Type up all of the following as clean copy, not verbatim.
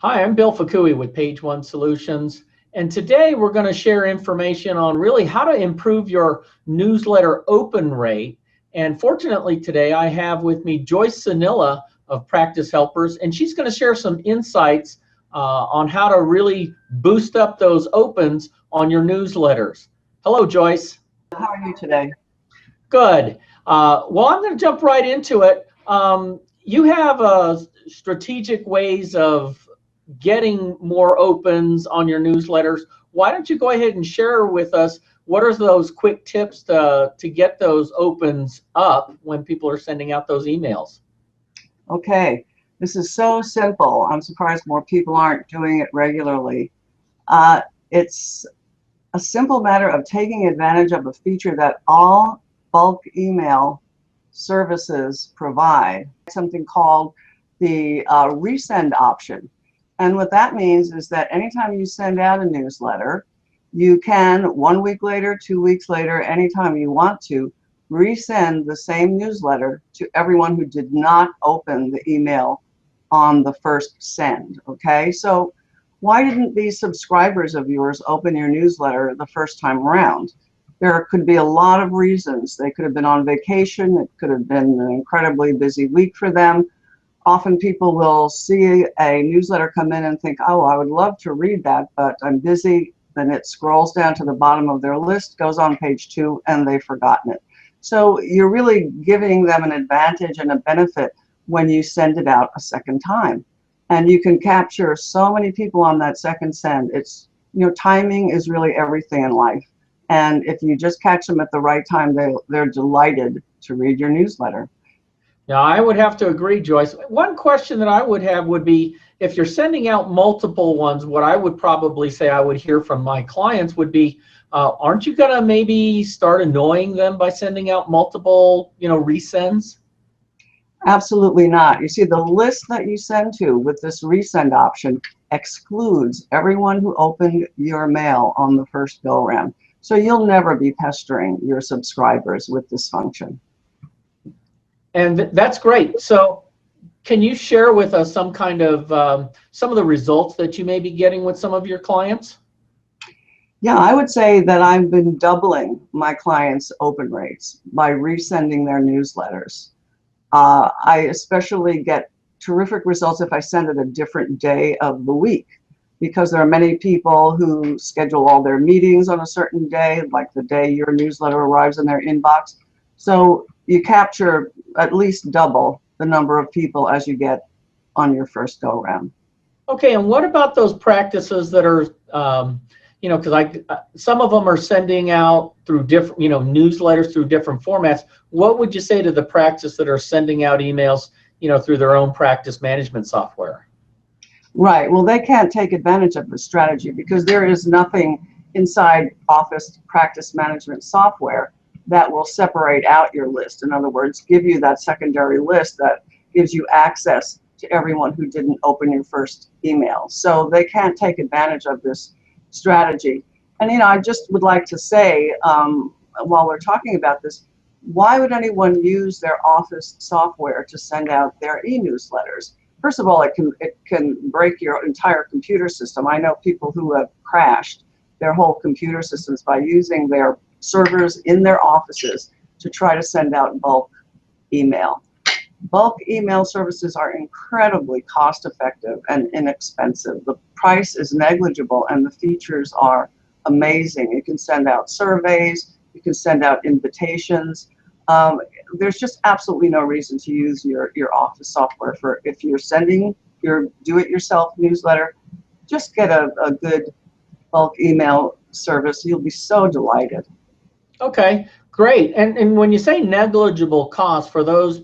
Hi, I'm Bill Fakui with Page One Solutions, and today we're going to share information on really how to improve your newsletter open rate. And fortunately today I have with me Joyce Sunila of Practice Helpers, and she's going to share some insights on how to really boost up those opens on your newsletters. Hello, Joyce. How are you today? Good. Well, I'm going to jump right into it. You have strategic ways of getting more opens on your newsletters. Why don't you go ahead and share with us what are those quick tips to get those opens up when people are sending out those emails? Okay, this is so simple. I'm surprised more people aren't doing it regularly. Uh, it's a simple matter of taking advantage of a feature that all bulk email services provide, something called the resend option. And what that means is that anytime you send out a newsletter, you can 1 week later, 2 weeks later, anytime you want to, resend the same newsletter to everyone who did not open the email on the first send. Okay, so why didn't these subscribers of yours open your newsletter the first time around? There could be a lot of reasons. They could have been on vacation. It could have been an incredibly busy week for them. Often people will see a newsletter come in and think, oh, I would love to read that, but I'm busy. Then it scrolls down to the bottom of their list, goes on page 2, and they've forgotten it. So you're really giving them an advantage and a benefit when you send it out a second time. And you can capture so many people on that second send. It's, timing is really everything in life. And if you just catch them at the right time, they're delighted to read your newsletter. Now, I would have to agree, Joyce. One question that I would have would be if you're sending out multiple ones, what I would probably say I would hear from my clients would be, aren't you going to maybe start annoying them by sending out multiple, resends? Absolutely not. You see, the list that you send to with this resend option excludes everyone who opened your mail on the first go around. So you'll never be pestering your subscribers with this function. And that's great. So can you share with us some kind of some of the results that you may be getting with some of your clients? Yeah, I would say that I've been doubling my clients' open rates by resending their newsletters. I especially get terrific results if I send it a different day of the week, because there are many people who schedule all their meetings on a certain day, like the day your newsletter arrives in their inbox. So you capture at least double the number of people as you get on your first go round. Okay, and what about those practices that are, because some of them are sending out through different, newsletters through different formats. What would you say to the practice that are sending out emails, through their own practice management software? Right. Well, they can't take advantage of the strategy because there is nothing inside Office practice management software that will separate out your list. In other words, give you that secondary list that gives you access to everyone who didn't open your first email. So they can't take advantage of this strategy. And, I just would like to say, while we're talking about this, why would anyone use their Office software to send out their e-newsletters? First of all, it can break your entire computer system. I know people who have crashed their whole computer systems by using their servers in their offices to try to send out bulk email. Bulk email services are incredibly cost effective and inexpensive. The price is negligible and the features are amazing. You can send out surveys, you can send out invitations. There's just absolutely no reason to use your Office software for if you're sending your do-it-yourself newsletter. Just get a good bulk email service. You'll be so delighted. Okay, great. And when you say negligible costs for those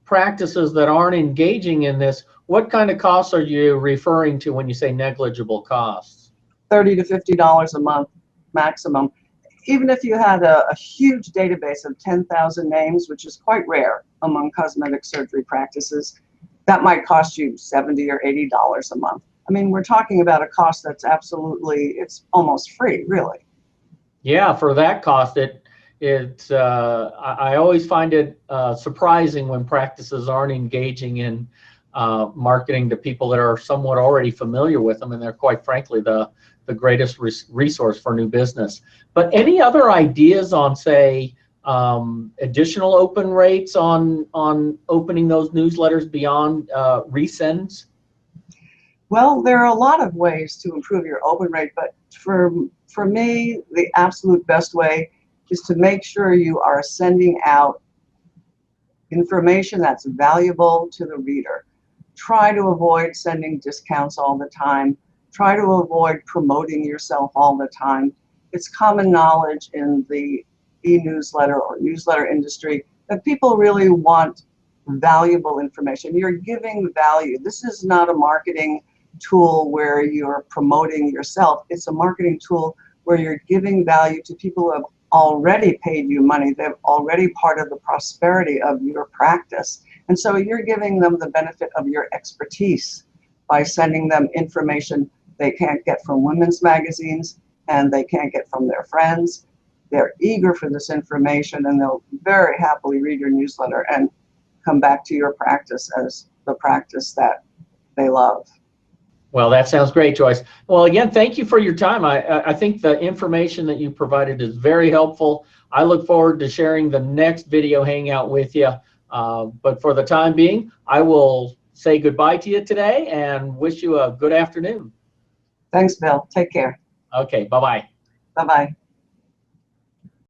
practices that aren't engaging in this, what kind of costs are you referring to when you say negligible costs? $30 to $50 a month maximum. Even if you had a huge database of 10,000 names, which is quite rare among cosmetic surgery practices, that might cost you $70 or $80 a month. I mean, we're talking about a cost that's it's almost free, really. Yeah, for that cost, I always find it surprising when practices aren't engaging in marketing to people that are somewhat already familiar with them, and they're quite frankly the greatest resource for new business. But any other ideas on, say, additional open rates on opening those newsletters beyond resends? Well, there are a lot of ways to improve your open rate, but for me, the absolute best way is to make sure you are sending out information that's valuable to the reader. Try to avoid sending discounts all the time. Try to avoid promoting yourself all the time. It's common knowledge in the e-newsletter or newsletter industry that people really want valuable information. You're giving value. This is not a marketing tool where you're promoting yourself. It's a marketing tool where you're giving value to people who have already paid you money. They're already part of the prosperity of your practice. And so you're giving them the benefit of your expertise by sending them information they can't get from women's magazines and they can't get from their friends. They're eager for this information, and they'll very happily read your newsletter and come back to your practice as the practice that they love. Well, that sounds great, Joyce. Well, again, thank you for your time. I think the information that you provided is very helpful. I look forward to sharing the next video hangout with you. But for the time being, I will say goodbye to you today and wish you a good afternoon. Thanks, Bill. Take care. Okay, bye-bye. Bye-bye.